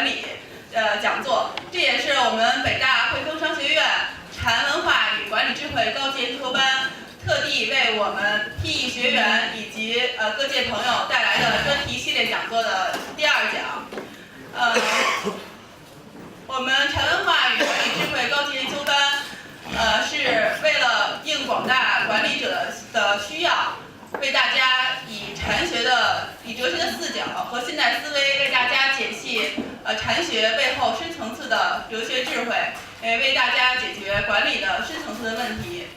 管理讲座，这也是我们北大汇丰商学院禅文化与管理智慧高级研修班特地为我们 PE 学员以及各界朋友带来的专题系列讲座的第2讲。我们禅文化与管理智慧高级研修班，是为了应广大管理者的需要，为大家以哲学的视角和现代思维，为大家解析禅学背后深层次的哲学智慧，为大家解决管理的深层次的问题。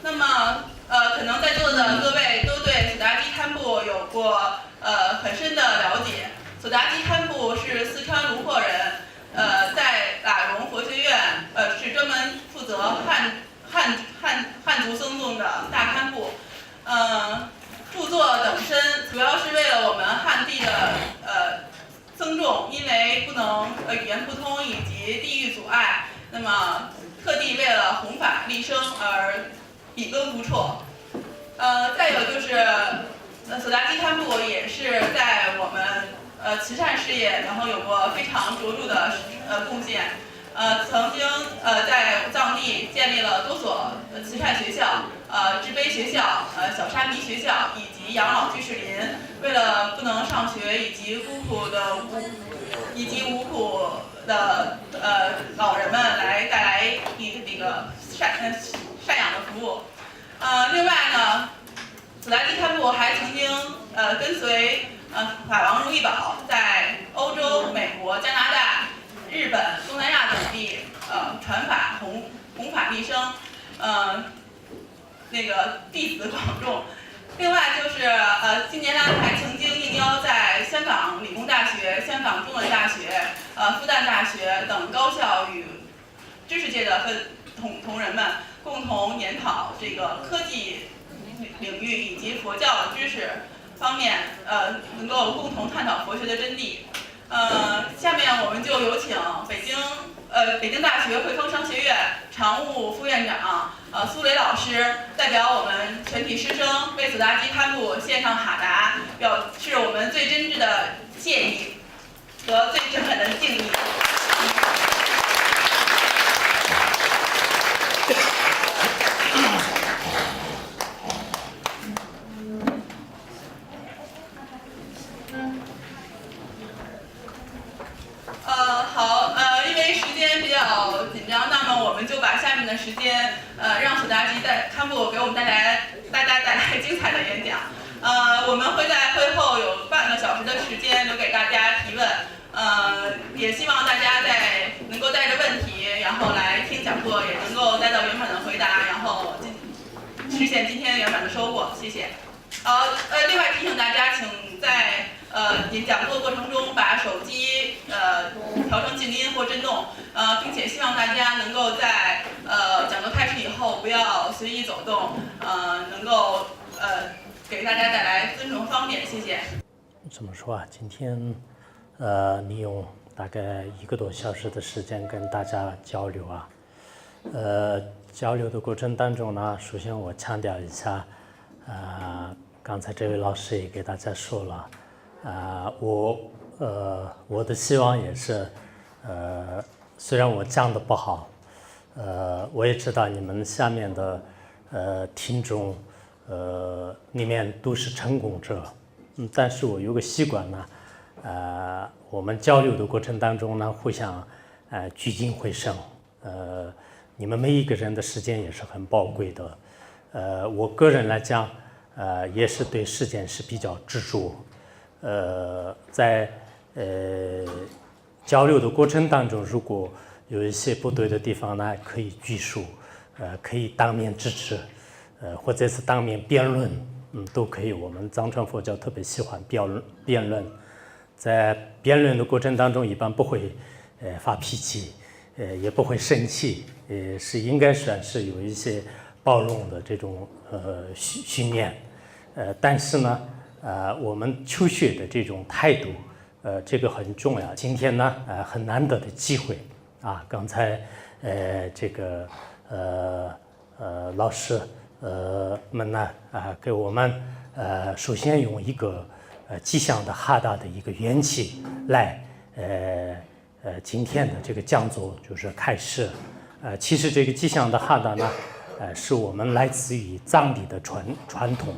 那么，可能在座的各位都对索达基堪布有过很深的了解。索达基堪布是四川卢霍人，在喇荣佛学院是专门负责汉族僧众的大堪布。著作等身，主要是为了我们汉地的僧众，因为不能语言不通以及地域阻碍，那么特地为了弘法立生而笔耕不辍。再有就是索达基堪布也是在我们慈善事业，然后有过非常卓著的贡献。曾经在藏地建立了多所慈善学校，智悲学校、小沙弥学校以及养老居士林。为了不能上学以及无苦的老人们来带来这个赡养的服务。另外呢，索达基堪布还曾经跟随法王如意宝在欧洲、美国、加拿大、日本、东南亚等地传法弘法立生，弟子广众。另外就是近年来还曾经应邀在香港理工大学、香港中文大学、复旦大学等高校与知识界的同仁们共同研讨这个科技领域以及佛教知识方面，能够共同探讨佛学的真谛。下面我们就有请北京大学汇丰商学院常务副院长苏雷老师代表我们全体师生为索达基堪布献上哈达，表示我们最真挚的谢意和最诚恳的敬意。因为时间比较紧张，那么我们就把下面的时间，让索达基堪布给我们大家带来精彩的演讲。我们会在会后有半个小时的时间留给大家提问。也希望大家能够带着问题，然后来听讲座，也能够带到圆满的回答，然后实现今天圆满的收获。谢谢。另外提醒大家，请在讲座过程中把手机调成静音或震动，并且希望大家能够在讲座开始以后不要随意走动，能够给大家带来尊重方便。谢谢。怎么说啊？今天利用大概1个多小时的时间跟大家交流啊。交流的过程当中呢，首先我强调一下，刚才这位老师也给大家说了，我的希望也是，虽然我讲的不好，我也知道你们下面的听众，里面都是成功者，但是我有个习惯呢，我们交流的过程当中呢，互相聚精会神，你们每一个人的时间也是很宝贵的，我个人来讲，也是对时间是比较执着，在交流的过程当中，如果有一些不对的地方呢，可以举手，可以当面指斥，或者是当面辩论，都可以。我们藏传佛教特别喜欢辩论，在辩论的过程当中，一般不会发脾气，也不会生气，是应该算是有一些包容的这种训练，但是呢，我们求学的这种态度，这个很重要。今天呢，很难得的机会啊，刚才这个老师们呢给我们首先用一个吉祥的哈达的一个元气来今天的这个讲座就是开始。其实这个吉祥的哈达呢，是我们来自于藏地的传统。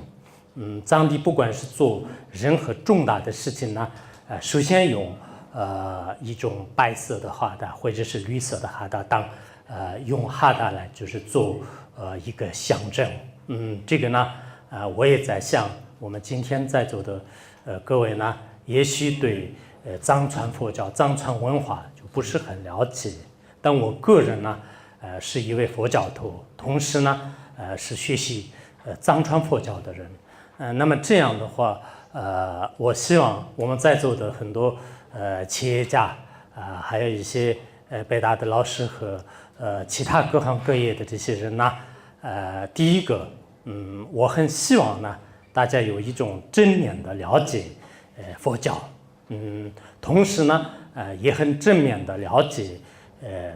藏地不管是做任何重大的事情呢，首先用一种白色的哈达或者是绿色的哈达当用哈达来就是做一个象征。这个呢，我也在想，我们今天在座的各位呢，也许对藏传佛教、藏传文化就不是很了解，但我个人呢，是一位佛教徒，同时呢，是学习藏传佛教的人。那么这样的话，我希望我们在座的很多企业家还有一些北大的老师和其他各行各业的这些人呢，第一个，我很希望呢，大家有一种正面的了解佛教，同时呢，也很正面的了解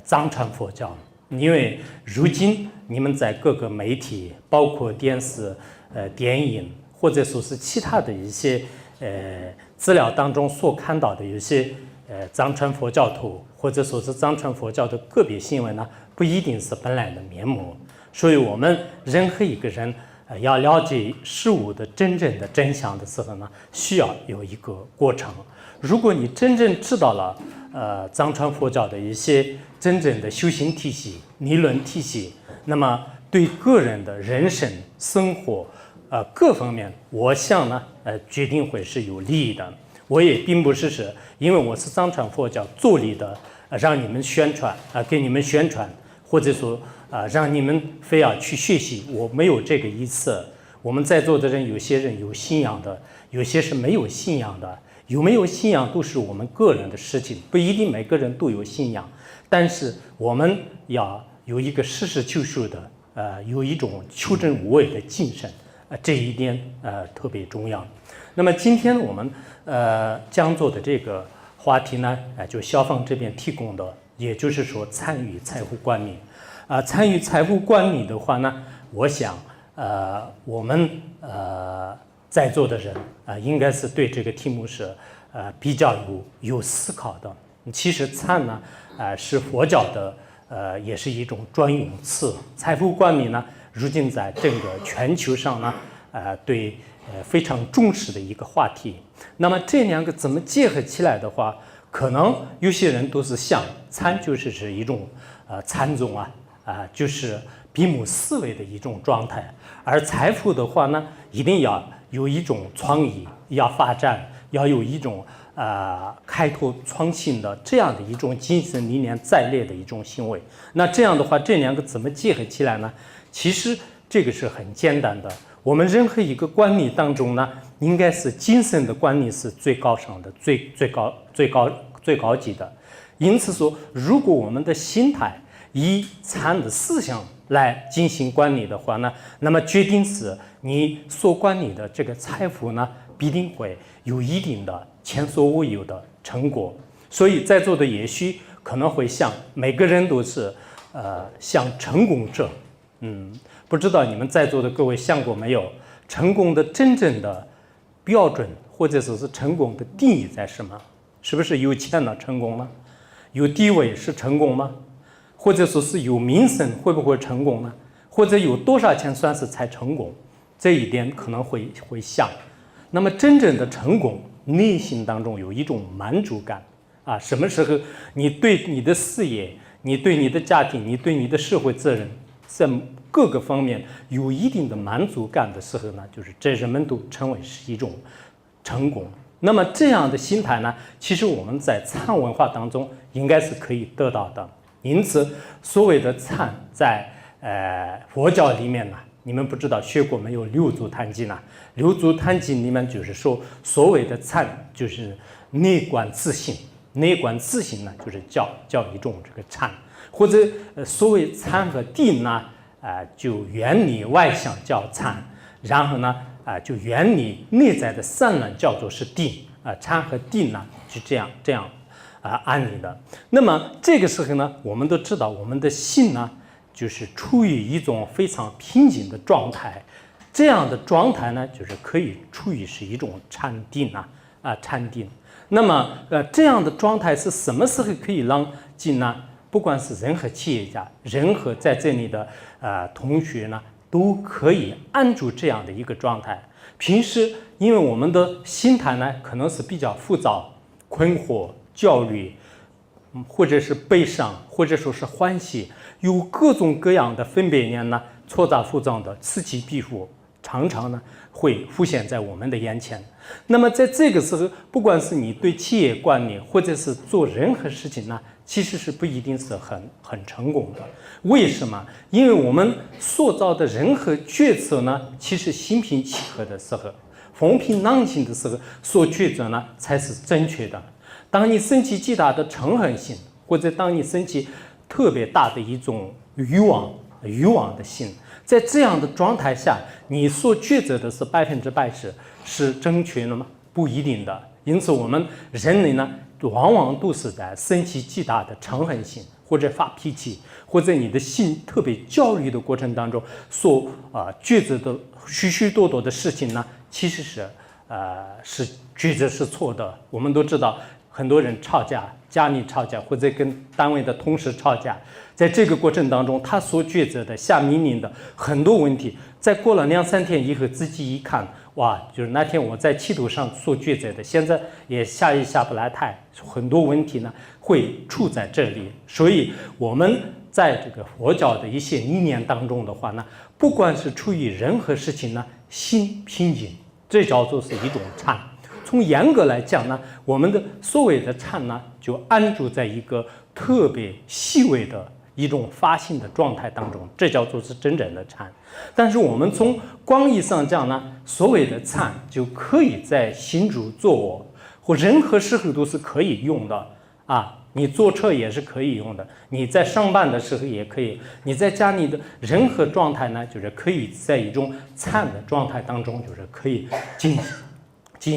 藏传佛教，因为如今你们在各个媒体，包括电视、电影，或者说是其他的一些资料当中所看到的有些藏传佛教徒，或者说是藏传佛教的个别行为呢，不一定是本来的面目。所以我们任何一个人要了解事物的真正的真相的时候呢，需要有一个过程。如果你真正知道了藏传佛教的一些真正的修行体系、理论体系，那么对个人的人生、生活各方面，我想呢，决定会是有利益的。我也并不是因为我是藏传佛教做力的，让你们宣传给你们宣传，或者说让你们非要去学习，我没有这个意思。我们在座的人，有些人有信仰的，有些是没有信仰的。有没有信仰都是我们个人的事情，不一定每个人都有信仰。但是我们要有一个实事求是的，有一种求真无畏的精神。这一点特别重要。那么今天我们讲座的这个话题呢，就消防这边提供的，也就是说参与财富管理。参与财富管理的话呢，我想我们在座的人应该是对这个题目是比较有思考的。其实参呢是佛教的也是一种专用词。财富管理呢，如今在整个全球上呢，对非常重视的一个话题。那么这两个怎么结合起来的话，可能有些人都是想参就是一种参众就是闭目思维的一种状态，而财富的话呢，一定要有一种创意，要发展，要有一种开拓创新的这样的一种精神理念在列的一种行为。那这样的话，这两个怎么结合起来呢？其实这个是很简单的。我们任何一个管理当中呢，应该是精神的管理是最高尚的、最高级的。因此说，如果我们的心态以参的思想来进行管理的话呢，那么决定是你所管理的这个财富呢，必定会有一定的前所未有的成果。所以在座的也许可能会想，每个人都是像成功者。不知道你们在座的各位想过没有，成功的真正的标准或者说是成功的定义在什么？是不是有钱了成功了？有地位是成功吗？或者说是有名声会不会成功呢？或者有多少钱算是才成功？这一点可能会想。那么真正的成功，内心当中有一种满足感什么时候你对你的事业，你对你的家庭，你对你的社会责任，在各个方面有一定的满足感的时候呢，就是这人们都称为是一种成功。那么这样的心态呢，其实我们在禅文化当中应该是可以得到的。因此所谓的禅在佛教里面呢，你们不知道学过没有六祖坛经呢？六祖坛经里面就是说，所谓的禅就是内观自性，内观自性呢就是叫一种这个禅，或者所谓禅和定呢就原理外向叫禅，然后呢就原理内在的散乱叫做是定禅和定呢就这样安理的。那么这个时候呢，我们都知道我们的心呢就是处于一种非常平静的状态，这样的状态呢就是可以处于是一种禅定禅定。那么这样的状态是什么时候可以让进呢？不管是任何企业家，任何在这里的同学呢，都可以按住这样的一个状态。平时因为我们的心态呢，可能是比较浮躁、困惑、焦虑，或者是悲伤，或者说是欢喜，有各种各样的分别念呢，错杂复杂的此起彼伏，常常呢会浮现在我们的眼前。那么在这个时候，不管是你对企业管理，或者是做任何事情呢，其实是不一定是很成功的。为什么？因为我们塑造的任何决策呢，其实心平气和的时候，风平浪静的时候所抉择呢，才是正确的。当你升起极大的嗔恨心，或者当你升起特别大的一种欲望的心，在这样的状态下，你所抉择的是100%是正确的吗？不一定的。因此，我们人类呢，往往都是在升起极大的嗔恨心，或者发脾气，或者你的心特别焦虑的过程当中，所抉择的许许多多的事情呢，其实是抉择是错的。我们都知道，很多人吵架，家里吵架，或者跟单位的同事吵架，在这个过程当中，他所抉择的下命令的很多问题，在过了2-3天以后，自己一看，哇，就是那天我在气头上所抉择的，现在也下不来台，很多问题呢会处在这里。所以我们在这个佛教的一些理念当中的话呢，不管是处于任何事情呢，心平静，这叫做是一种禅。从严格来讲呢，我们的所谓的禅呢，就安住在一个特别细微的一种发心的状态当中，这叫做是真正的禅。但是我们从广义上讲呢，所谓的禅就可以在行住坐卧或任何时候都是可以用的啊。你坐车也是可以用的，你在上班的时候也可以，你在家里的任何状态呢，就是可以在一种禅的状态当中，就是可以进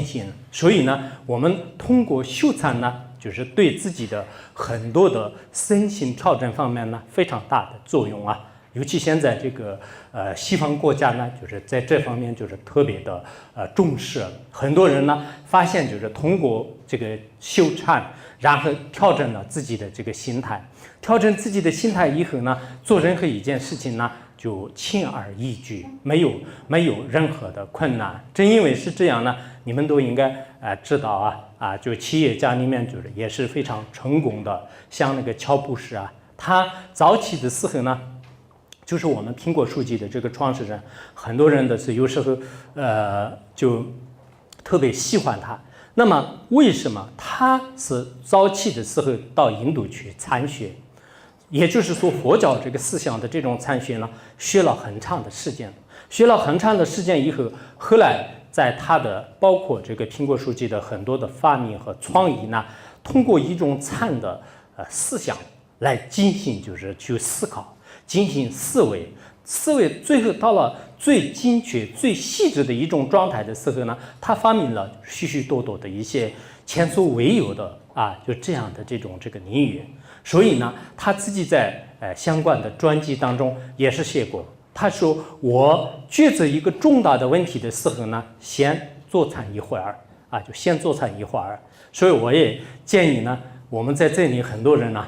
行。所以呢，我们通过修禅呢，就是对自己的很多的身心调整方面呢，非常大的作用啊。尤其现在这个西方国家呢，就是在这方面就是特别的重视。很多人呢发现，就是通过这个修禅，然后调整了自己的这个心态，调整自己的心态以后呢，做任何一件事情呢，就轻而易举，没有任何的困难。正因为是这样呢，你们都应该知道就企业家里面就是也是非常成功的，像那个乔布斯啊，他早期的时候呢，就是我们苹果手机的这个创始人，很多人的是有时候就特别喜欢他。那么为什么他是早期的时候到印度去参学？也就是说，佛教这个思想的这种参学呢，学了很长的时间，以后，后来在他的包括这个苹果手机的很多的发明和创意呢，通过一种禅的思想来进行，就是去思考，进行思维，最后到了最精确、最细致的一种状态的时候呢，他发明了许许多多的一些前所未有的就这样的这个领域。所以呢，他自己在相关的专辑当中也是写过，他说我抉择一个重大的问题的时候呢，先坐禅一会儿就先坐禅一会儿。所以我也建议呢，我们在这里很多人呢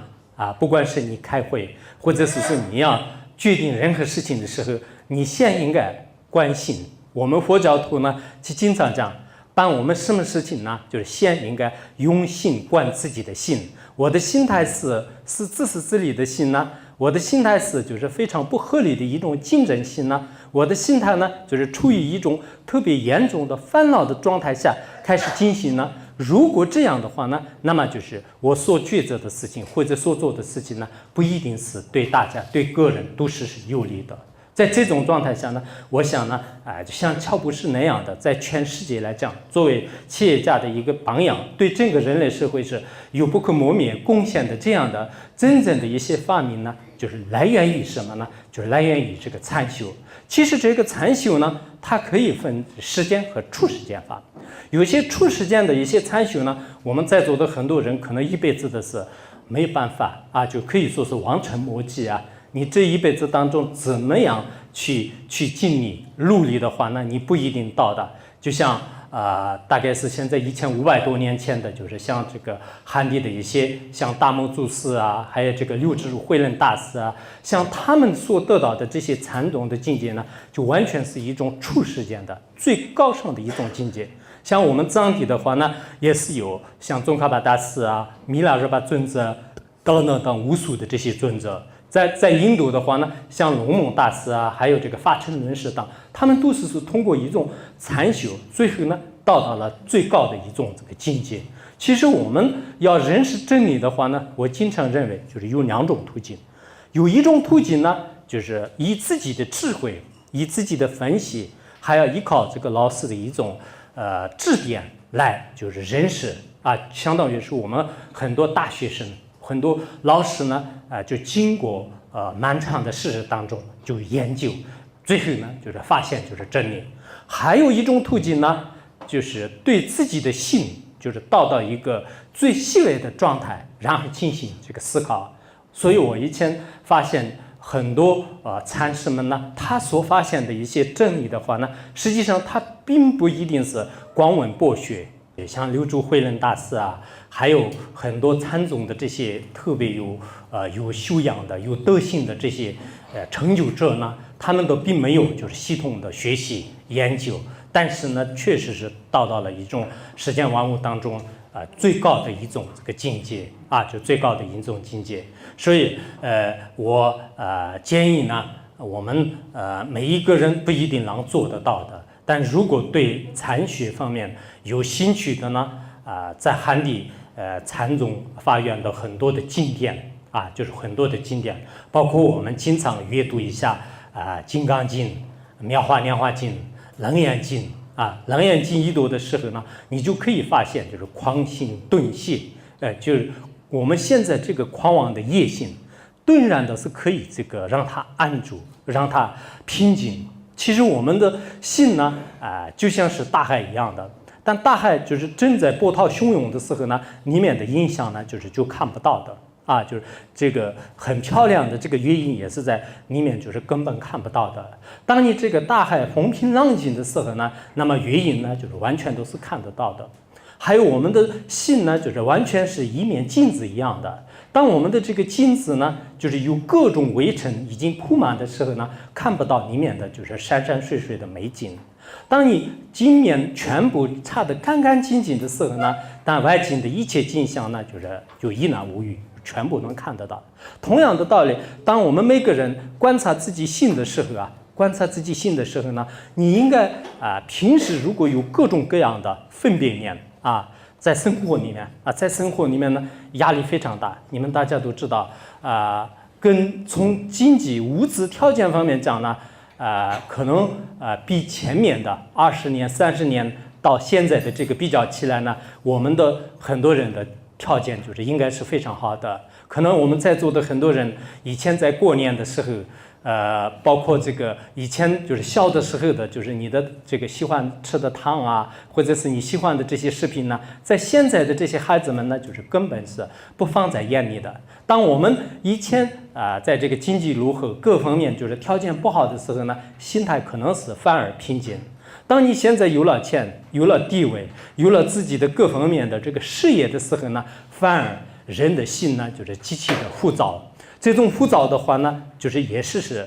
不管是你开会，或者是你要决定任何事情的时候，你先应该关心。我们佛教徒呢，就经常讲，办我们什么事情呢，就是先应该用心观自己的心。我的心态是自私自利的心呢？我的心态是就是非常不合理的一种竞争心呢？我的心态呢，就是处于一种特别严重的烦恼的状态下开始进行呢？如果这样的话呢，那么就是我所抉择的事情或者所做的事情呢，不一定是对大家、对个人都是有利的。在这种状态下呢，我想呢，就像乔布斯那样的，在全世界来讲，作为企业家的一个榜样，对整个人类社会是有不可磨灭贡献的这样的真正的一些发明呢，就是来源于什么呢？就是来源于这个禅修。其实这个禅修呢，它可以分实践和出实践法。有些出实践的一些禅修呢，我们在座的很多人可能一辈子的是没办法就可以说是望尘莫及你这一辈子当中怎么样去尽力努力的话呢，你不一定到达。就像大概是现在1500多年前的，就是像这个汉地的一些像大梦祖师啊，还有这个六祖慧能大师啊，像他们所得到的这些禅宗的境界呢，就完全是一种出世间的最高尚的一种境界。像我们藏地的话呢，也是有像宗喀巴大师啊、弥勒日巴尊者等无数的这些尊者。在印度的话呢，像龙蒙大师啊，还有这个法称论师等，他们都是通过一种禅修，最后呢到了最高的一种这个境界。其实我们要认识真理的话呢，我经常认为就是有2种途径。有一种途径呢，就是以自己的智慧，以自己的分析，还要依靠这个老师的一种指点来就是认识啊，相当于是我们很多大学生。很多老师呢，就经过漫长的事实当中就研究，最后呢就是发现就是真理。还有一种途径呢，就是对自己的心就是到一个最细微的状态，然后进行这个思考。所以我以前发现很多禅师们呢，他所发现的一些真理的话呢，实际上他并不一定是光文博学。像六祖慧能大师啊，还有很多禅宗的这些特别有修养的、有德行的这些成就者呢，他们都并没有就是系统的学习研究，但是呢，确实是到了一种世间万物当中最高的一种这个境界啊，就最高的一种境界。所以我建议呢，我们每一个人不一定能做得到的。但如果对禅学方面有兴趣的呢，在汉地禅宗发源的很多的经典啊，就是很多的经典，包括我们经常阅读一下《金刚经》《妙法莲华经》《楞严经》啊，《楞严经》一读的时候呢，你就可以发现就是狂心顿歇，就是我们现在这个狂妄的业性，顿然的是可以这个让它安住，让它平静。其实我们的心呢，就像是大海一样的，但大海就是正在波涛汹涌的时候呢，里面的影响呢，就看不到的啊，就是这个很漂亮的这个月影也是在里面，就是根本看不到的。当你这个大海风平浪静的时候呢，那么月影呢，就是完全都是看得到的。还有我们的心呢，就是完全是一面镜子一样的。当我们的这个镜子呢，就是有各种微尘已经铺满的时候呢，看不到里面的就是山山水水的美景。当你镜面全部擦得干干净净的时候呢，但外境的一切景象呢，就一览无余，全部能看得到。同样的道理，当我们每个人观察自己心的时候啊，呢，你应该平时如果有各种各样的分别念在生活里面呢，压力非常大。你们大家都知道跟从经济物质条件方面讲呢，可能比前面的20年、30年到现在的这个比较起来呢，我们的很多人的条件就是应该是非常好的。可能我们在座的很多人以前在过年的时候。包括这个以前就是小的时候的，就是你的这个喜欢吃的汤啊，或者是你喜欢的这些食品呢，在现在的这些孩子们呢，就是根本是不放在眼里的。当我们以前在这个经济落后各方面就是条件不好的时候呢，心态可能是反而平静。当你现在有了钱、有了地位、有了自己的各方面的这个事业的时候呢，反而人的心呢就是极其的浮躁。这种浮躁的话呢，就是也是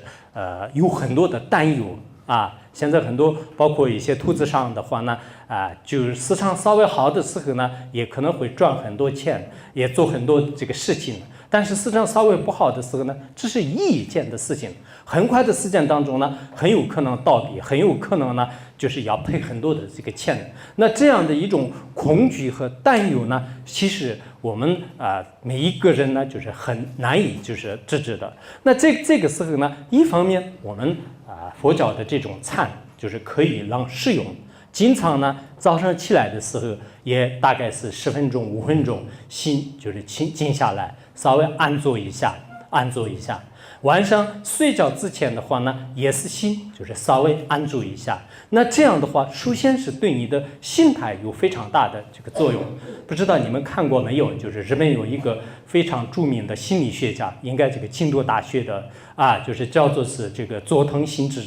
有很多的担忧啊。现在很多包括一些投资商的话呢，就是市场稍微好的时候呢，也可能会赚很多钱，也做很多这个事情。但是市场稍微不好的时候呢，这是一件的事情，很快的时间当中呢，很有可能倒闭，很有可能呢，就是要赔很多的这个钱。那这样的一种恐惧和担忧呢，其实我们每一个人呢，就是很难以就是制止的。那这个时候呢，一方面我们佛教的这种禅就是可以让适用。经常呢，早上起来的时候也大概是10分钟、5分钟，心就是静下来，稍微安坐一下。晚上睡觉之前的话呢，也是心就是稍微安住一下。那这样的话，首先是对你的心态有非常大的这个作用。不知道你们看过没有？就是日本有一个非常著名的心理学家，应该这个京都大学的就是叫做是这个佐藤新之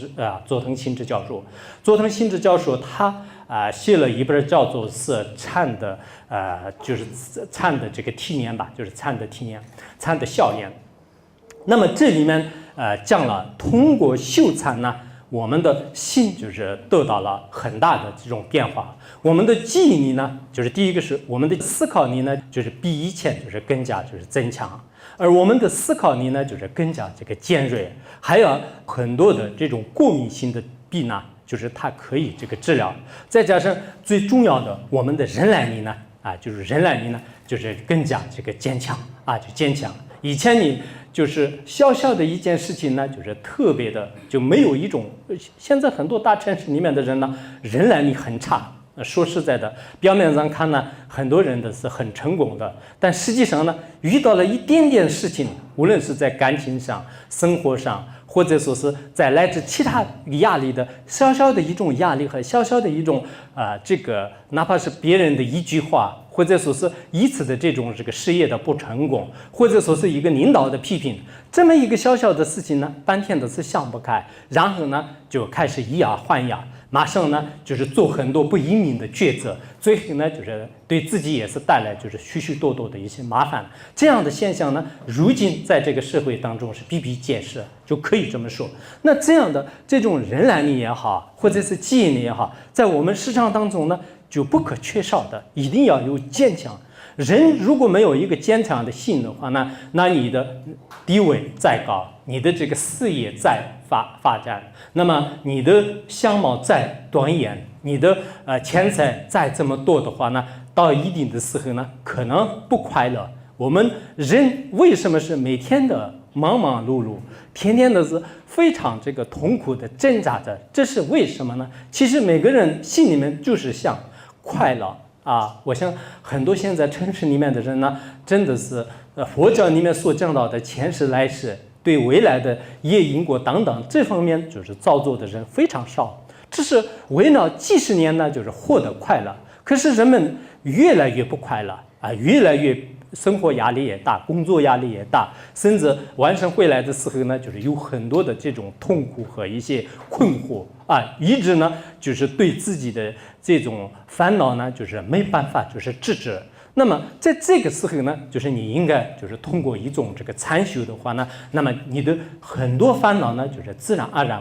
教授。佐藤新之教授他写了一本叫做是禅的就是禅的这个体验吧，就是禅的体验，禅的效验。那么这里面讲了通过修禅呢，我们的心就是得到了很大的这种变化。我们的记忆力呢，就是第一个是我们的思考力呢，就是比以前就是更加就是增强，而我们的思考力呢，就是更加这个尖锐，还有很多的这种过敏性的病呢，就是它可以这个治疗。再加上最重要的，我们的忍耐力呢，就是忍耐力呢，就是更加这个坚强就坚强。以前你就是小小的一件事情呢，就是特别的就没有一种，现在很多大城市里面的人呢，忍耐力很差。说实在的，表面上看呢，很多人的是很成功的，但实际上呢，遇到了一点点事情，无论是在感情上、生活上，或者说是在来自其他压力的小小的一种压力和小小的一种这个哪怕是别人的一句话，或者说是一次的这种这个事业的不成功，或者说是一个领导的批评，这么一个小小的事情呢，半天都是想不开，然后呢就开始以牙还牙。马上呢，就是做很多不英明的抉择，最后呢，就是对自己也是带来就是许许多多的一些麻烦。这样的现象呢，如今在这个社会当中是比比皆是，就可以这么说。那这样的这种忍耐力也好，或者是记忆力也好，在我们市场当中呢，就不可缺少的，一定要有坚强。人如果没有一个坚强的心的话呢，那你的地位再高，你的这个事业再发展，那么你的相貌再端严，你的钱财再这么多的话呢，到一定的时候呢，可能不快乐。我们人为什么是每天的忙忙碌碌，天天都是非常这个痛苦的挣扎着？这是为什么呢？其实每个人心里面就是想快乐。我想很多现在城市里面的人呢，真的是佛教里面所讲到的前世来世，对未来的业因果等等这方面就是造作的人非常少，只是为了几十年呢，就是获得快乐。可是人们越来越不快乐越来越生活压力也大，工作压力也大，甚至晚上回来的时候呢，就是有很多的这种痛苦和一些困惑一直呢就是对自己的这种烦恼呢，就是没办法就是制止。那么在这个时候呢，就是你应该就是通过一种这个禅修的话呢，那么你的很多烦恼呢，就是自然而然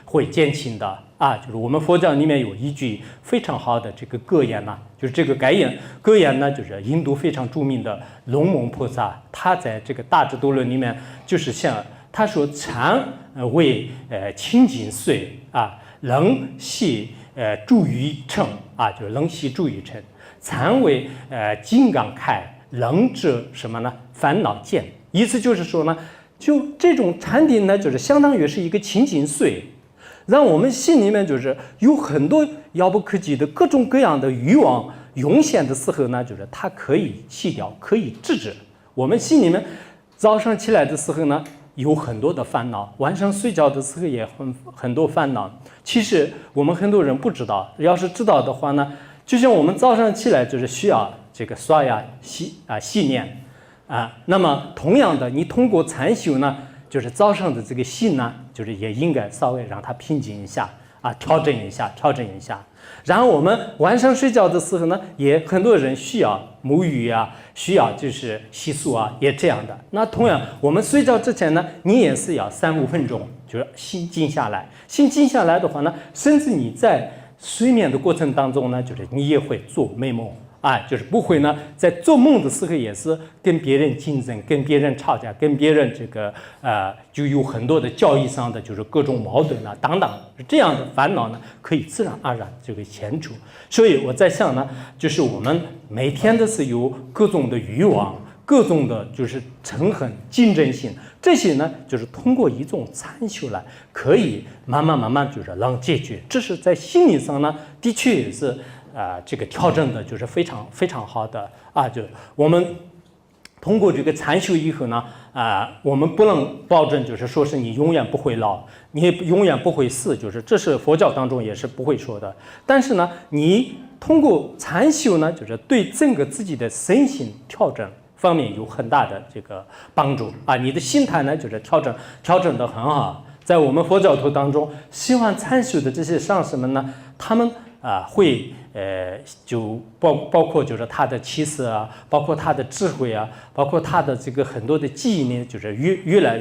会减轻的就是我们佛教里面有一句非常好的这个格言呢，就是这个格言呢，就是印度非常著名的龙蒙菩萨，他在这个大智度论里面就是像他说禅为清净水冷系助于成就是冷系助于成。禅为金刚开，冷者什么呢？烦恼见。意思就是说呢，就这种禅定呢，就是相当于是一个清净水，让我们心里面就是有很多遥不可及的各种各样的欲望涌现的时候呢，就是它可以去掉，可以制止。我们心里面早上起来的时候呢，有很多的烦恼，晚上睡觉的时候也很多烦恼。其实我们很多人不知道，要是知道的话呢，就像我们早上起来就是需要这个刷牙洗脸那么同样的，你通过禅修呢，就是早上的这个心呢，就是也应该稍微让它平静一下调整一下。然后我们晚上睡觉的时候呢，也很多人需要沐浴需要就是洗漱也这样的。那同样，我们睡觉之前呢，你也是要3-5分钟，就是心静下来。心静下来的话呢，甚至你在睡眠的过程当中呢，就是你也会做美梦就是不会呢，在做梦的时候也是跟别人竞争，跟别人吵架，跟别人这个就有很多的交易上的就是各种矛盾等等，这样的烦恼呢，可以自然而然这个消除。所以我在想呢，就是我们每天都是有各种的欲望，各种的就是嗔恨、竞争性，这些呢，就是通过一种禅修来，可以慢慢就是能解决。这是在心理上呢，的确也是这个调整的就是非常非常好的就我们通过这个禅修以后呢我们不能保证就是说是你永远不会老，你永远不会死，就是这是佛教当中也是不会说的。但是呢，你通过禅修呢，就是对整个自己的身心调整方面有很大的这个帮助你的心态呢，就是调整得很好。在我们佛教徒当中，喜欢禅修的这些上师们呢，他们会就包括就是他的气色啊，包括他的智慧啊，包括他的这个很多的记忆呢，就是越来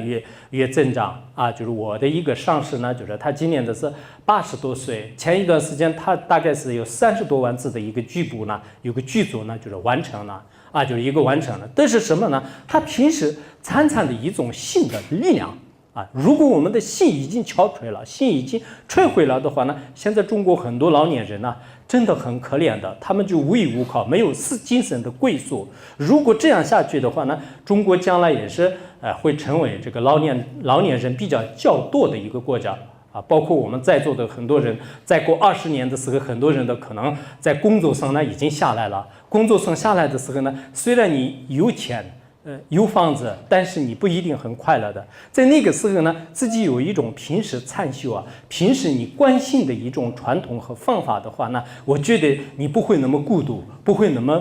越增长啊。就是我的一个上司呢，就是他今年的是80多岁，前一段时间他大概是有30多万字的一个剧本呢，有个剧组呢就是完成了啊，就是一个完成了。这是什么呢？他平时参的一种性的力量。如果我们的性已经憔悴了，性已经摧毁了的话呢，现在中国很多老年人呢，真的很可怜的，他们就无依无靠，没有精神的归宿。如果这样下去的话呢，中国将来也是会成为这个老年人比较多的一个国家啊。包括我们在座的很多人，再过20年的时候，很多人的可能在工作上呢已经下来了。工作上下来的时候呢，虽然你有钱。有房子，但是你不一定很快乐的。在那个时候呢，自己有一种平时参修啊，平时你关心的一种传统和方法的话呢，我觉得你不会那么孤独，不会那么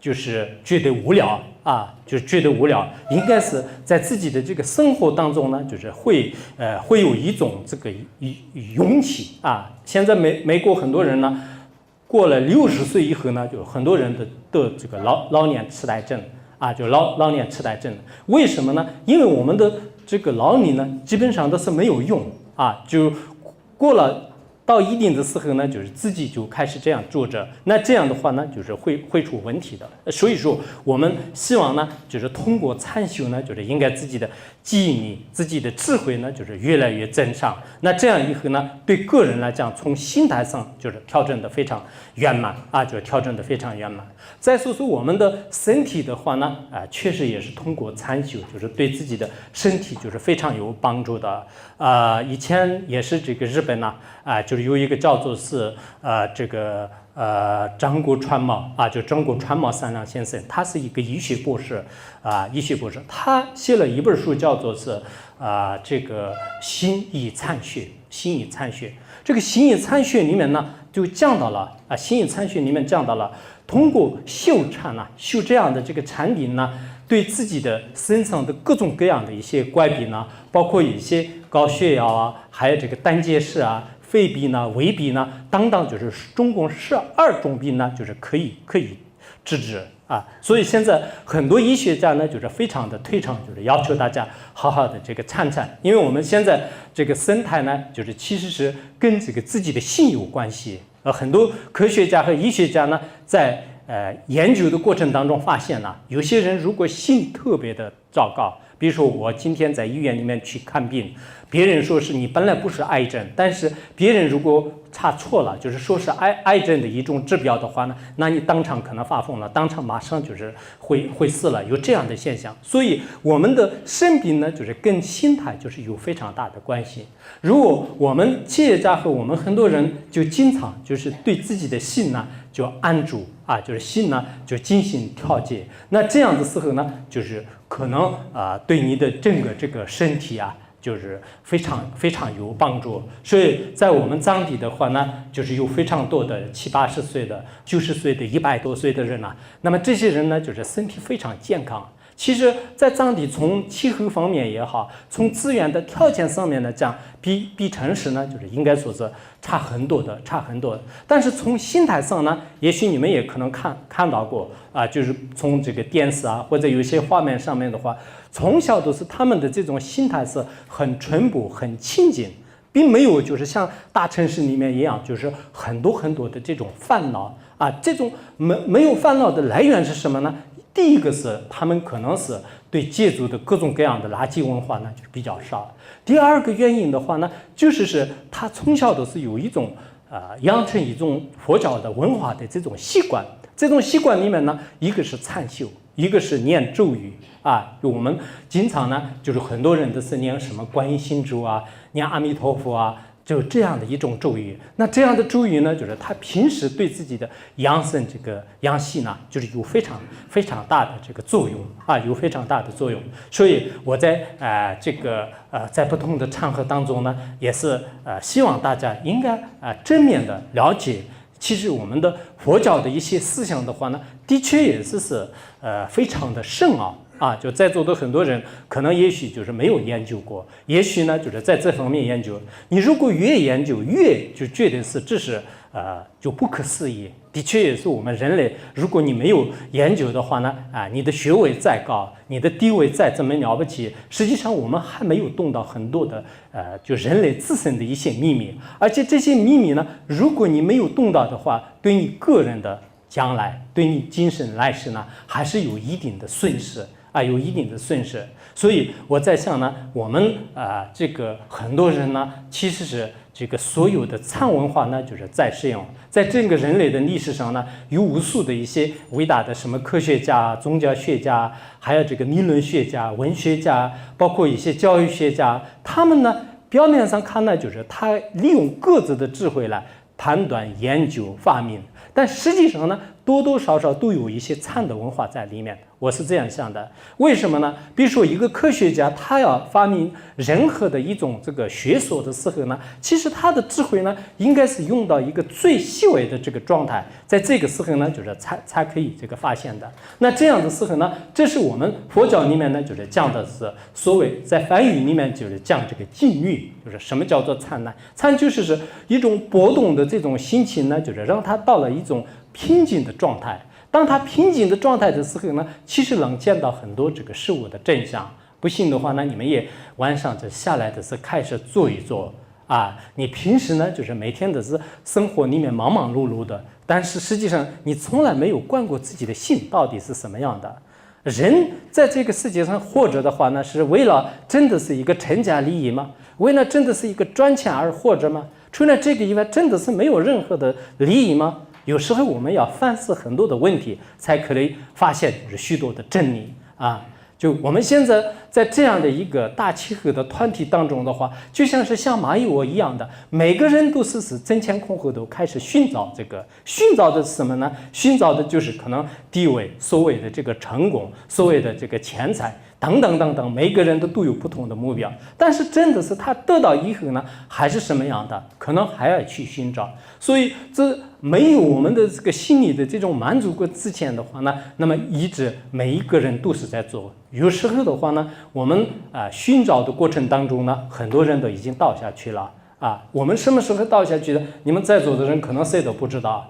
就是觉得无聊啊，就是觉得无聊，应该是在自己的这个生活当中呢，就是会有一种这个勇气啊。现在美国很多人呢，过了60岁以后呢，就很多人得这个老年痴呆症。就老年痴呆症，为什么呢？因为我们的这个老年呢，基本上都是没有用啊，就过了到一定的时候呢，就是自己就开始这样做着，那这样的话呢，就是会出问题的。所以说，我们希望呢，就是通过参修呢，就是应该自己的记忆力、自己的智慧呢，就是越来越增长。那这样以后呢，对个人来讲，从心态上就是调整的非常圆满啊，就是调整的非常圆满。再说说我们的身体的话呢，确实也是通过参修，就是对自己的身体就是非常有帮助的。以前也是这个日本呢，就是有一个叫做是这个张国川茂就张国川茂三郎先生，他是一个医学博士他写了一本书叫做是这个心意参学。这个心意参学里面呢，就讲到了心意参学里面讲到了，通过修这样的这个产品呢，对自己的身上的各种各样的一些怪病呢，包括一些高血压啊，还有这个胆结石啊、肺病呢、胃病呢等等，就是总共12种病呢，就是可以治治所以现在很多医学家呢，就是非常的推崇，就是要求大家好好的这个参，因为我们现在这个生态呢，就是其实是跟这个自己的性有关系。很多科学家和医学家呢，在研究的过程当中发现呢，有些人如果性特别的糟糕，比如说我今天在医院里面去看病，别人说是你本来不是癌症，但是别人如果查错了，就是说是癌症的一种指标的话呢，那你当场可能发疯了，当场马上就是会死了，有这样的现象。所以我们的生病呢，就是跟心态就是有非常大的关系。如果我们企业家和我们很多人就经常就是对自己的心呢就安住就是心呢就进行调节，那这样的时候呢，就是可能对你的整个这个身体就是非常非常有帮助。所以在我们藏地的话呢，就是有非常多的70、80岁的、90岁的、100多岁的人那么这些人呢，就是身体非常健康。其实在藏地从气候方面也好，从资源的条件上面呢讲，比城市呢就是应该说是差很多的。但是从心态上呢，也许你们也可能看到过就是从这个电视或者有些画面上面的话，从小都是他们的这种心态是很淳朴、很亲近，并没有就是像大城市里面一样，就是很多的这种烦恼这种没有烦恼的来源是什么呢？第一个是他们可能是对借助的各种各样的垃圾文化呢就比较少。第二个原因的话呢，就是他从小都是有一种养成一种佛教的文化的这种习惯。这种习惯里面呢，一个是参修，一个是念咒语我们经常呢就是很多人都是念什么观音心咒念阿弥陀佛就这样的一种咒语。那这样的咒语呢，就是他平时对自己的养生这个养息呢，就是有非常非常大的这个作用有非常大的作用。所以我在这个在不同的场合当中呢，也是希望大家应该正面的了解，其实我们的佛教的一些思想的话呢，的确也是非常的深奥就在座的很多人可能也许就是没有研究过，也许呢就是在这方面研究，你如果越研究越就觉得是这是就不可思议。的确也是我们人类，如果你没有研究的话呢，你的学位再高，你的地位再怎么了不起，实际上我们还没有动到很多的就人类自身的一些秘密，而且这些秘密呢，如果你没有动到的话，对你个人的将来，对你精神来世呢，还是有一定的损失有一定的损失。所以我在想呢，我们这个很多人呢，其实是这个所有的藏文化呢，就是在使用，在整个人类的历史上呢，有无数的一些伟大的什么科学家、宗教学家，还有这个理论学家、文学家，包括一些教育学家，他们呢，表面上看呢，就是他利用各自的智慧来判断、研究、发明，但实际上呢，多多少少都有一些藏的文化在里面。我是这样想的，为什么呢？比如说一个科学家，他要发明任何的一种这个学说的时候呢，其实他的智慧呢，应该是用到一个最细微的这个状态，在这个时候呢，就是才可以这个发现的。那这样的时候呢，这是我们佛教里面呢，就是讲的是所谓在梵语里面就是讲这个静虑，就是什么叫做禅呢？禅就是一种波动的这种心情呢，就是让它到了一种平静的状态。当他平静的状态的时候呢，其实能见到很多这个事物的真相。不信的话呢，你们也晚上就下来的是开始做一做你平时呢就是每天的是生活里面忙忙碌碌的，但是实际上你从来没有管过自己的心到底是什么样的。人在这个世界上活着的话呢，是为了真的是一个成家立业吗？为了真的是一个赚钱而活着吗？除了这个以外，真的是没有任何的利益吗？有时候我们要反思很多的问题，才可以发现就是许多的真理就我们现在在这样的一个大气候的团体当中的话，就像是像蚂蚁窝一样的，每个人都是争前恐后都开始寻找寻找的是什么呢？寻找的就是可能地位，所谓的这个成功，所谓的这个钱财等等等等，每个人都有不同的目标，但是真的是他得到以后呢，还是什么样的，可能还要去寻找。所以这没有我们的这个心理的这种满足过之前的话呢，那么一直每一个人都是在做。有时候的话呢，我们寻找的过程当中呢，很多人都已经倒下去了我们什么时候倒下去的？你们在座的人可能谁都不知道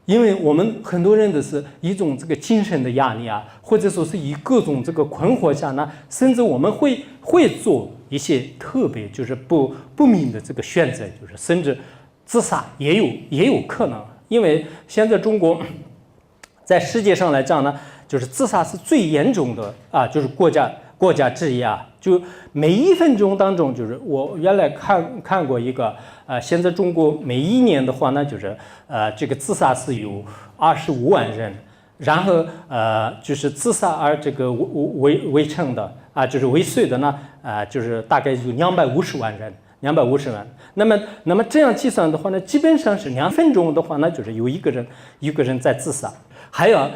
因为我们很多人的是一种这个精神的压力或者说是以各种这个困惑下呢，甚至我们会做一些特别就是不明的这个选择，就是甚至自杀也有可能。因为现在中国在世界上来讲呢，就是自杀是最严重的就是国家之一就每1分钟当中，就是我原来看过一个现在中国每一年的话呢，就是这个自杀是有25万人，然后就是自杀而这个围城的就是未遂的呢就是大概有250万人。250万，那么这样计算的话呢，基本上是2分钟的话呢，就是有一个人在自杀，还有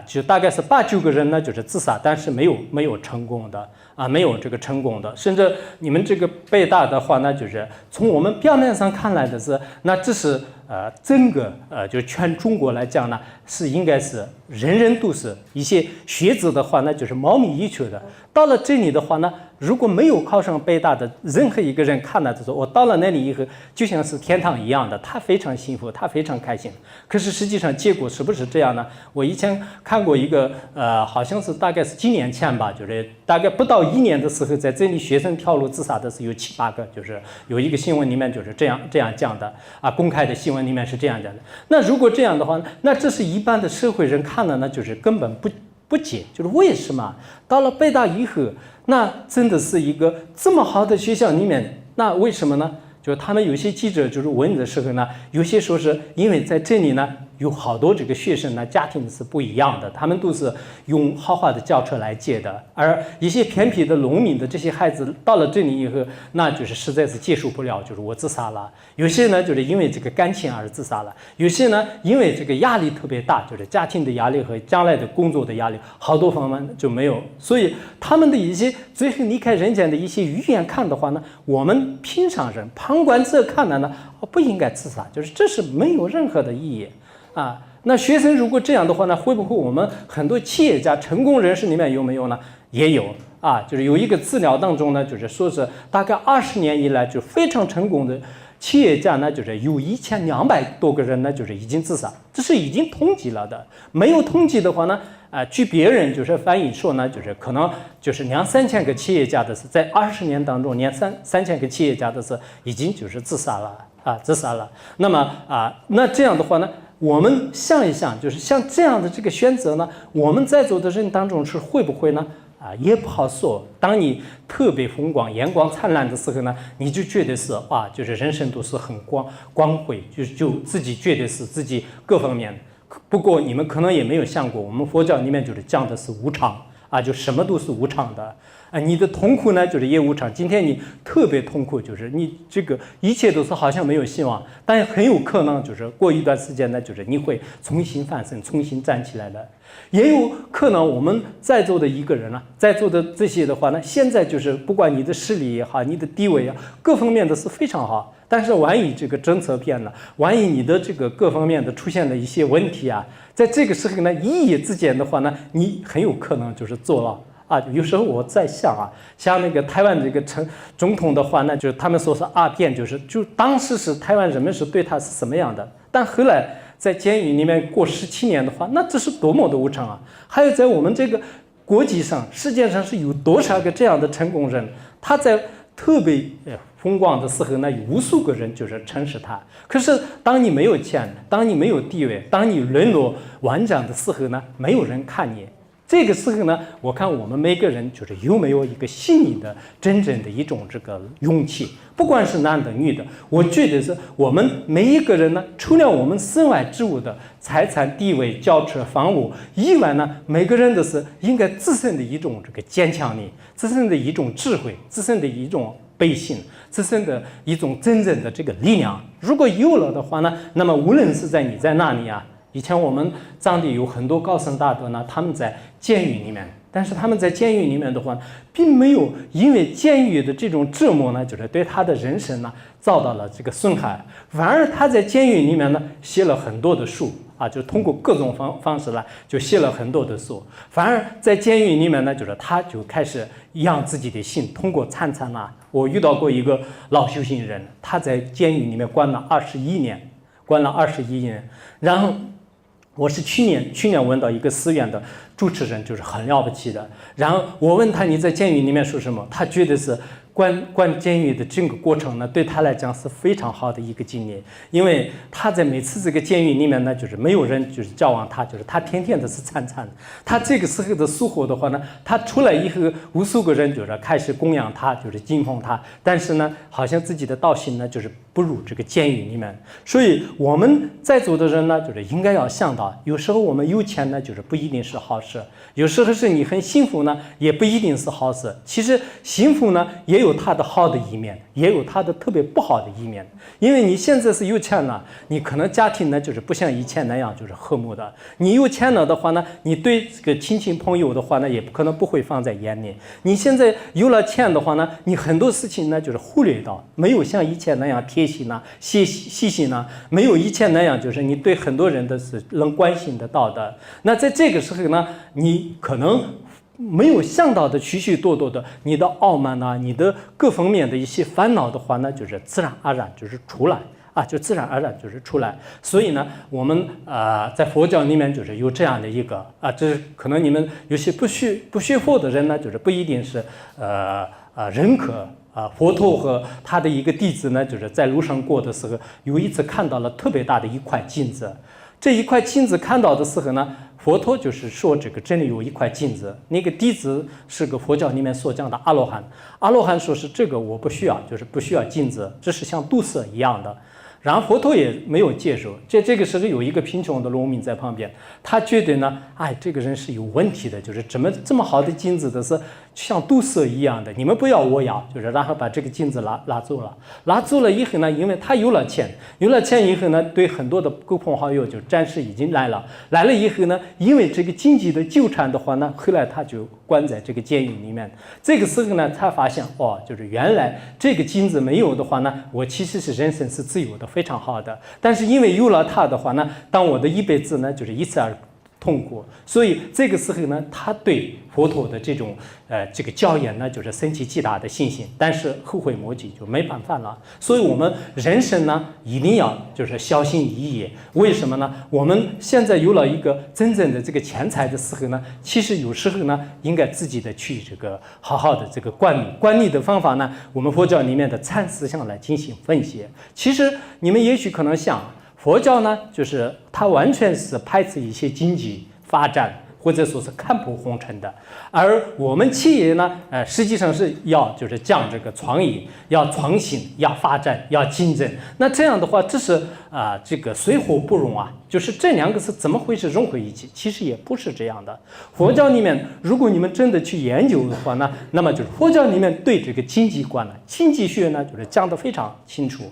就大概是8、9个人呢，就是自杀，但是没有成功的没有这个成功的。甚至你们这个北大的话呢，就是从我们表面上看来的是，那这是整个就全中国来讲呢，是应该是人人都是一些学子的话呢，就是毛米一球的。到了这里的话呢，如果没有考上北大的任何一个人看了就说，我到了那里以后就像是天堂一样的，他非常幸福，他非常开心。可是实际上结果是不是这样呢？我以前看过一个好像是大概是几年前吧，就是大概不到1年的时候，在这里学生跳楼自杀的是有7、8个，就是有一个新闻里面就是这样讲的公开的新闻里面是这样讲的。那如果这样的话，那这是一般的社会人看了呢，就是根本不解，就是为什么到了北大以后，那真的是一个这么好的学校里面，那为什么呢？就是他们有些记者就是问的时候呢，有些说是因为在这里呢有好多这个学生呢家庭是不一样的，他们都是用豪华的轿车来接的，而一些偏僻的农民的这些孩子到了这里以后，那就是实在是接受不了，就是我自杀了。有些呢就是因为这个感情而自杀了，有些呢因为这个压力特别大，就是家庭的压力和将来的工作的压力，好多方面就没有。所以他们的一些最后离开人间的一些语言看的话呢，我们平常人旁观者看了呢，不应该自杀，就是这是没有任何的意义那学生如果这样的话呢，会不会我们很多企业家成功人士里面有没有呢？也有就是有一个资料当中呢，就是说是大概20年以来就非常成功的企业家呢，就是有1200多个人呢，就是已经自杀，这是已经统计了的。没有统计的话呢，据别人就是翻译说呢，就是可能就是2、3千个企业家的是在20年当中，2、3千个企业家的是已经就是自杀了。那么那这样的话呢，我们想一想，就是像这样的这个选择呢，我们在座的人当中是会不会呢？也不好说。当你特别风光、阳光灿烂的时候呢，你就觉得是就是人生都是很光辉，就自己觉得是自己各方面。不过你们可能也没有想过，我们佛教里面就是讲的是无常就什么都是无常的。你的痛苦呢，就是也无常。今天你特别痛苦，就是你这个一切都是好像没有希望，但很有可能就是过一段时间呢，就是你会重新翻身，重新站起来的。也有可能我们在座的一个人在座的这些的话呢，现在就是不管你的实力也好，你的地位各方面都是非常好。但是万一这个政策变了，万一你的这个各方面的出现了一些问题在这个时候呢，一夜之间的话呢，你很有可能就是坐牢。有时候我在想像那个台湾这个总统的话呢，就是他们说是阿扁，就当时是台湾人们是对他是什么样的，但后来在监狱里面过17年的话，那这是多么的无常还有在我们这个国际上，世界上是有多少个这样的成功人，他在特别风光的时候呢，有无数个人就是称是他。可是当你没有钱，当你没有地位，当你沦落完整的时候呢，没有人看你。这个时候呢，我看我们每个人就是有没有一个心里的真正的一种这个勇气，不管是男的女的，我觉得是我们每一个人呢，除了我们身外之物的财产、地位、轿车、房屋以外呢，每个人都是应该自身的一种这个坚强力，自身的一种智慧，自身的一种背信，自身的一种真正的这个力量。如果有了的话呢，那么无论是你在哪里以前我们藏地有很多高僧大德呢，他们在监狱里面，但是他们在监狱里面的话，并没有因为监狱的这种折磨呢，就是对他的人生呢遭到了这个损害，反而他在监狱里面呢写了很多的书就通过各种方式就写了很多的书，反而在监狱里面呢，就是他就开始让自己的心通过参禅我遇到过一个老修行人，他在监狱里面关了21年，然后我是去年问到一个寺院的主持人，就是很了不起的。然后我问他你在监狱里面说什么，他觉得是关监狱的整个过程呢，对他来讲是非常好的一个经历，因为他在每次这个监狱里面呢，就是没有人就是交往他，就是他天天都是参禅。他这个时候的收获的话呢，他出来以后，无数个人就是开始供养他，就是敬奉他，但是呢，好像自己的道行呢，就是不入这个监狱里面。所以我们在座的人呢，就是应该要想到，有时候我们有钱呢，就是不一定是好事；有时候是你很幸福呢，也不一定是好事。其实幸福呢，也有它的好的一面，也有它的特别不好的一面。因为你现在是有钱了，你可能家庭呢就是不像以前那样就是和睦的。你有钱了的话呢，你对这个亲戚朋友的话呢，也可能不会放在眼里。你现在有了钱的话呢，你很多事情呢就是忽略到，没有像以前那样贴心细心没有以前那样就是你对很多人都是能关心得到的。那在这个时候呢，你可能没有想到的许许多多的你的傲慢你的各方面的一些烦恼的话呢，就是自然而然就是出来就自然而然就是出来。所以呢，我们在佛教里面就是有这样的一个这是可能你们有些不学佛的人呢，就是不一定是认可佛陀和他的一个弟子呢，就是在路上过的时候，有一次看到了特别大的一块金子。这一块金子看到的时候呢，佛陀就是说这个这里有一块金子，那个弟子是个佛教里面所讲的阿罗汉，阿罗汉说是这个我不需要，就是不需要金子，这是像杜色一样的。然后佛陀也没有接受。这个时候有一个贫穷的农民在旁边，他觉得呢，这个人是有问题的，就是怎么这么好的金子的是像杜色一样的，你们不要我要，就是然后把这个金子拿走了。拿走了以后呢，因为他有了钱以后呢，对很多的亲朋好友就暂时已经来了以后呢，因为这个经济的纠缠的话呢，后来他就关在这个监狱里面。这个时候呢，他发现就是原来这个金子没有的话呢，我其实是人生是自由的，非常好的。但是因为有了它的话呢，当我的一辈子呢，就是一次而痛苦。所以这个时候呢，他对佛陀的这种这个教言呢，就是升起极大的信心，但是后悔莫及，就没办法了。所以我们人生呢，一定要就是小心翼翼。为什么呢？我们现在有了一个真正的这个钱财的时候呢，其实有时候呢，应该自己的去这个好好的这个管理的方法呢，我们佛教里面的禅思想来进行分析。其实你们也许可能想，佛教呢，就是它完全是排斥一些经济发展，或者说是看破红尘的，而我们企业呢，实际上是要就是讲这个创意，要创新，要发展，要竞争。那这样的话，这是这个水火不容啊，就是这两个是怎么会是融合一起？其实也不是这样的。佛教里面，如果你们真的去研究的话呢，那么就是佛教里面对这个经济观呢，经济学呢，就是讲得非常清楚。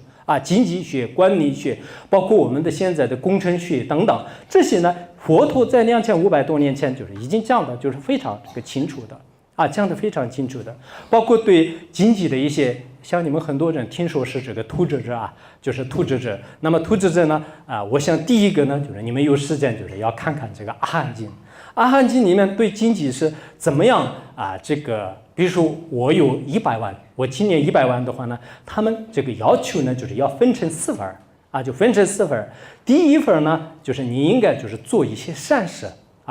经济学、管理学，包括我们的现在的工程学等等，这些呢，佛陀在2500多年前就是已经讲的，就是非常这个清楚的讲得非常清楚的。包括对经济的一些，像你们很多人听说是这个投资者就是投资者。那么投资者呢，我想第一个呢，就是你们有时间就是要看看这个阿含经。阿含经里面对经济是怎么样这个，比如说我有100万，我今年100万的话呢，他们这个要求呢，就是要分成4份就分成4份。第一份呢，就是你应该就是做一些善事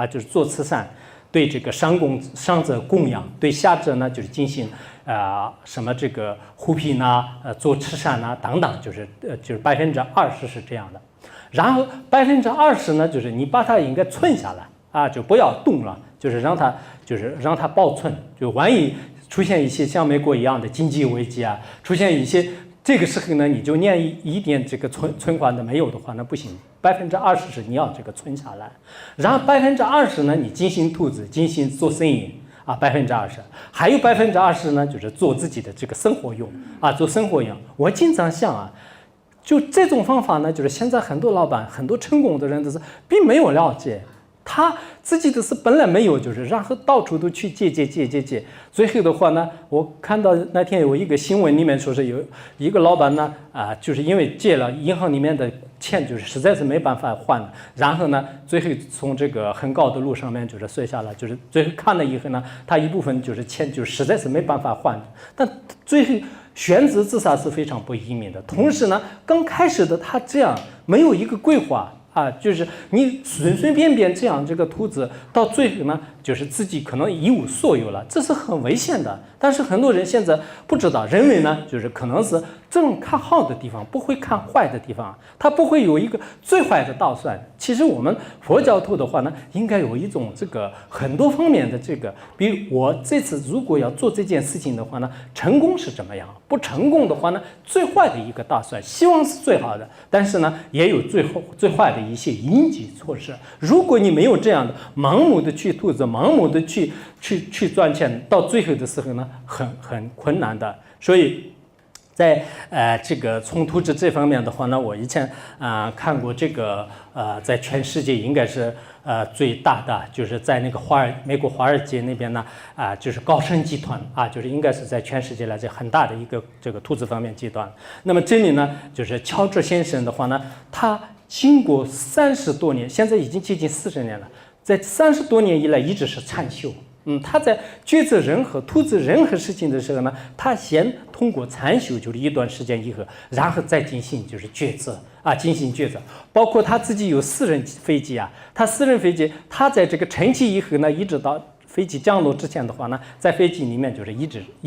就是做慈善，对这个上者供养，对下者呢就是进行什么这个护贫做慈善等等，就是20%是这样的。然后20%呢，就是你把它应该存下来。就不要动了，就是让它保存，就万一出现一些像美国一样的经济危机出现一些这个时候呢，你就连一点这个存款都没有的话，那不行。20%是你要这个存下来，然后20%呢，你进行投资，进行做生意20%，还有20%呢，就是做自己的这个生活用做生活用。我经常想就这种方法呢，就是现在很多老板、很多成功的人都是并没有了解。他自己的是本来没有，就是然后到处都去借，最后的话呢，我看到那天有一个新闻里面说是有一个老板呢就是因为借了银行里面的钱，就是实在是没办法还，然后呢，最后从这个很高的路上面就是摔下来，就是最后看了以后呢，他一部分就是钱就实在是没办法还，但最后选择自杀是非常不英明的。同时呢，刚开始的他这样没有一个规划。就是你随便这样这个投资，到最后呢，就是自己可能一无所有了，这是很危险的。但是很多人现在不知道，认为呢，就是可能是这种看好的地方，不会看坏的地方，他不会有一个最坏的打算。其实我们佛教徒的话呢，应该有一种这个很多方面的这个，比如我这次如果要做这件事情的话呢，成功是怎么样？不成功的话呢，最坏的一个打算，希望是最好的，但是呢，也有最坏的一些应急措施。如果你没有这样的盲目的去投资，盲目的去赚钱，到最后的时候呢，很困难的。所以在这个从投资这方面的话呢，我以前看过这个在全世界应该是最大的，就是在那个美国华尔街那边呢就是高盛集团就是应该是在全世界来讲很大的一个这个投资方面集团。那么这里呢，就是乔治先生的话呢，他经过30多年，现在已经接近40年了，在30多年以来一直是禅修。他在抉择投资任何事情的时候呢，他先通过禅修就是一段时间以后，然后再进行就是抉择进行抉择。包括他自己有私人飞机他私人飞机，他在这个乘起以后呢，一直到飞机降落之前的话呢，在飞机里面就是一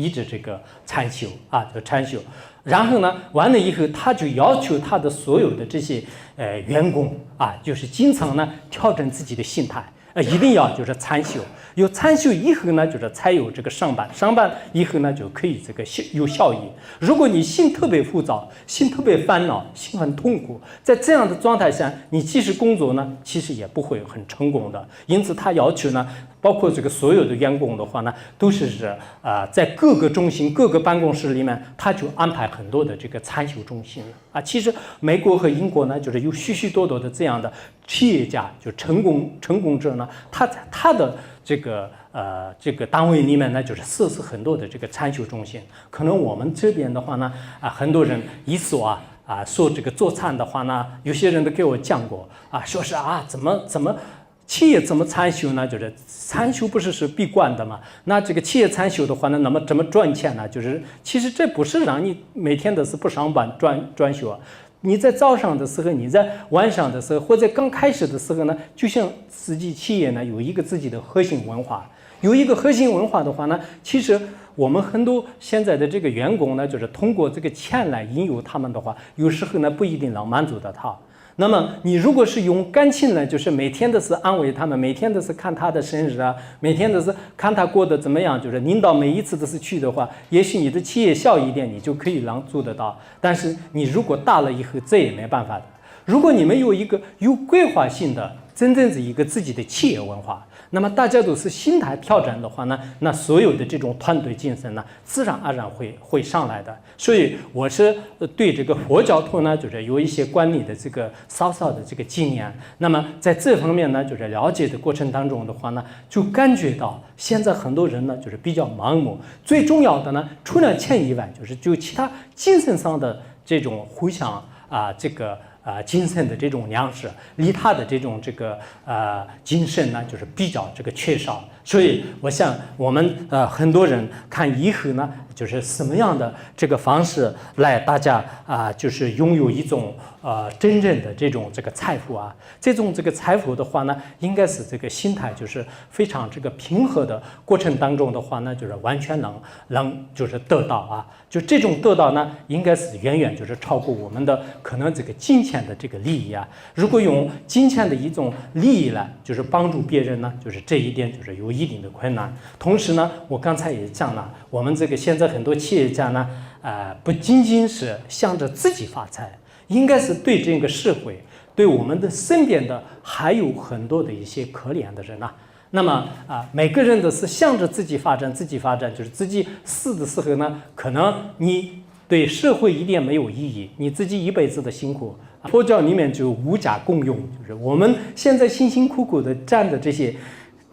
直这个禅修就禅修。然后呢，完了以后，他就要求他的所有的这些员工就是经常呢调整自己的心态。一定要就是禅修，有禅修以后呢，就是才有这个上班以后呢，就可以这个有效益。如果你心特别浮躁，心特别烦恼，心很痛苦，在这样的状态下，你即使工作呢，其实也不会很成功的。因此，他要求呢，包括这个所有的员工的话呢，都是在各个中心、各个办公室里面，他就安排很多的这个禅修中心其实美国和英国呢，就是有许多的这样的企业家，就成功者呢，他的这个单位里面呢，就是设置很多的这个禅修中心。可能我们这边的话呢，很多人一说说这个做禅的话呢，有些人都给我讲过说是怎么企业怎么参修呢？就是参修不是闭关的嘛？那这个企业参修的话呢，那么怎么赚钱呢？就是其实这不是让你每天的是不上班专修啊。你在早上的时候，你在晚上的时候，或者刚开始的时候呢，就像自己企业呢有一个自己的核心文化，有一个核心文化的话呢，其实我们很多现在的这个员工呢，就是通过这个钱来引诱他们的话，有时候呢不一定能满足到他。那么你如果是用感情呢，就是每天的是安慰他们，每天的是看他的生日啊，每天的是看他过得怎么样，就是领导每一次都是去的话，也许你的企业小一点，你就可以能做得到。但是你如果大了以后，这也没办法的。如果你们有一个有规划性的，真正是一个自己的企业文化，那么大家都是心态调整的话呢，那所有的这种团队精神呢，自然而然会上来的。所以我是对这个佛教徒呢，就是有一些管理的这个稍稍的这个经验。那么在这方面呢，就是了解的过程当中的话呢，就感觉到现在很多人呢，就是比较盲目。最重要的呢，除了钱以外，就其他精神上的这种互相精神的这种粮食，利他的这种精神呢，就是比较这个缺少。所以我想我们很多人看以后呢，就是什么样的这个方式来大家就是拥有一种真正的这种财富啊，这种财富的话呢，应该是这个心态就是非常这个平和的过程当中的话呢，就是完全能就是得到啊，就这种得到呢，应该是远远就是超过我们的可能这个金钱的这个利益啊。如果用金钱的一种利益来就是帮助别人呢，就是这一点就是有一定的困难。同时呢，我刚才也讲了，我们现在很多企业家呢，不仅仅是想着自己发财，应该是对这个社会，对我们的身边的还有很多的一些可怜的人啊。那么每个人都是想着自己发展，就是自己死的时候呢，可能你对社会一点没有意义，你自己一辈子的辛苦。佛教里面就无价共用，就是我们现在辛辛苦苦的赚的这些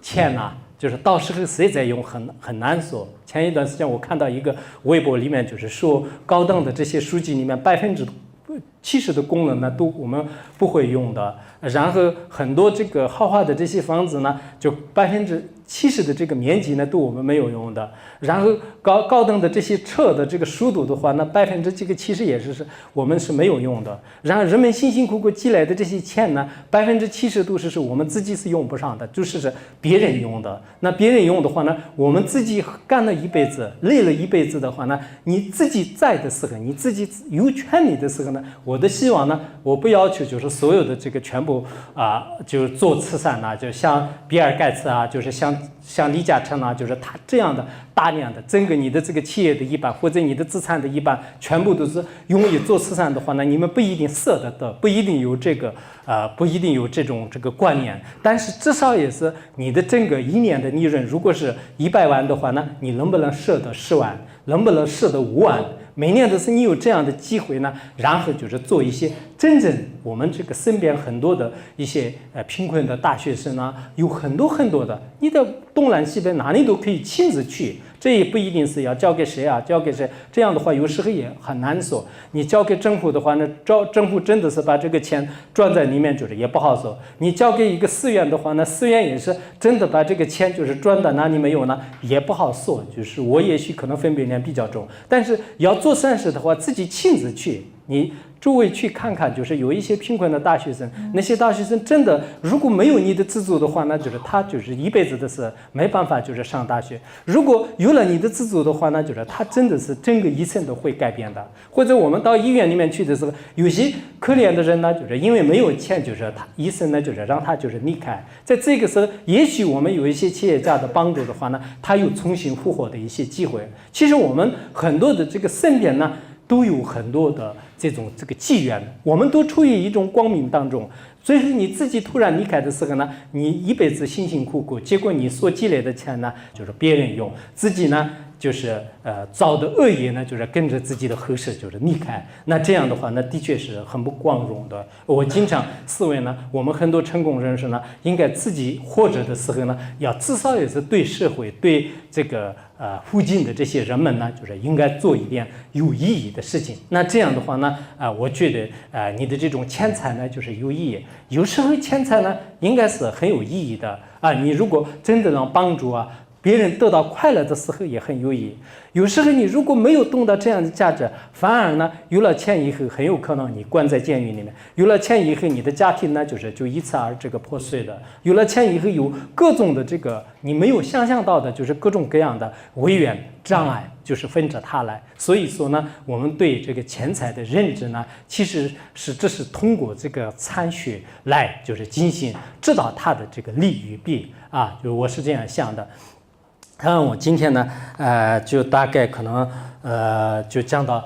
钱呢，就是到时候谁在用很难说。前一段时间我看到一个微博里面，就是说高档的这些书籍里面70%的功能呢，都我们不会用的。然后很多这个豪华的这些房子呢，就70%的这个面积呢，都我们没有用的。然后高档的这些车的这个速度的话，那70%也是我们是没有用的。然后人们辛辛苦苦积累的这些钱呢，70%都是我们自己是用不上的，就是别人用的。那别人用的话呢，我们自己干了一辈子，累了一辈子的话呢，你自己在的时候，你自己有权利的时候呢，我的希望呢，我不要求就是所有的这个全部就是做慈善啊，就像比尔盖茨啊，就是像李嘉诚啊，就是他这样的大量的整个你的这个企业的一半或者你的资产的一半，全部都是用于做慈善的话呢，你们不一定舍得的，不一定有不一定有这种观念，但是至少也是你的整个一年的利润，如果是100万的话呢，你能不能舍得10万，能不能舍得5万？每年都是你有这样的机会呢，然后就是做一些真正我们身边很多的一些贫困的大学生啊，有很多的，你的东南西北哪里都可以亲自去，这也不一定是要交给谁啊，交给谁，这样的话有时候也很难说。你交给政府的话呢，政府真的是把这个钱赚在里面，就是也不好说。你交给一个寺院的话呢，寺院也是真的把这个钱就是赚到哪里没有呢，也不好说。就是我也许可能分别念比较重，但是要做善事的话，自己亲自去，你周围去看看，就是有一些贫困的大学生，那些大学生真的如果没有你的资助的话，那就是他就是一辈子的事，没办法就是上大学。如果有了你的资助的话，那就是他真的是整个一生都会改变的。或者我们到医院里面去的时候，有些可怜的人呢，就是因为没有钱，就是他医生呢就是让他就是离开。在这个时候，也许我们有一些企业家的帮助的话呢，他有重新复活的一些机会。其实我们很多的身边呢，都有很多的这个机缘，我们都处于一种光明当中。所以说你自己突然离开的时候呢，你一辈子辛辛苦苦，结果你所积累的钱呢，就是别人用，自己呢就是造的恶业呢，就是跟着自己的合适就是离开。那这样的话，那的确是很不光荣的。我经常思维呢，我们很多成功人士呢，应该自己活着的时候呢，要至少也是对社会、对这个附近的这些人们呢，就是应该做一点有意义的事情。那这样的话呢，我觉得你的这种钱财呢，就是有意义。有时候钱财呢，应该是很有意义的啊。你如果真的能帮助别人得到快乐的时候也很有意义。有时候你如果没有懂到这样的价值，反而呢，有了钱以后，很有可能你关在监狱里面。有了钱以后，你的家庭呢，就一次而这个破碎的。有了钱以后，有各种的这个你没有想象到的，就是各种各样的违缘障碍，就是分着它来。所以说呢，我们对这个钱财的认知呢，其实这是通过这个参学来就是进行知道它的这个利与弊啊，就我是这样想的。看我今天呢，就大概可能就讲到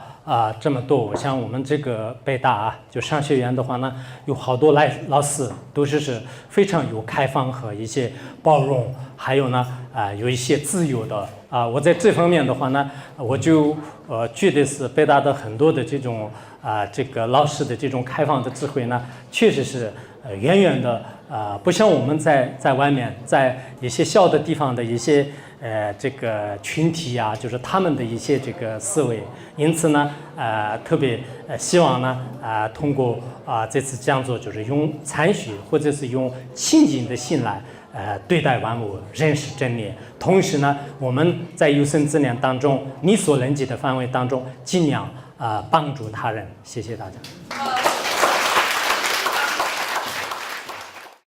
这么多。我想我们这个北大就商学院的话呢，有好多老师都是非常有开放和一些包容，还有呢有一些自由的我在这方面的话呢，我就觉得是北大的很多的这种这个老师的这种开放的智慧呢，确实是远远的不像我们在外面在一些小的地方的一些这个群体就是他们的一些这个思维。因此呢特别希望呢通过这次讲座，就是用参学或者是用清净的心来对待万物，认识真理。同时呢，我们在有生之年当中，你所能及的范围当中，尽量帮助他人。谢谢大家。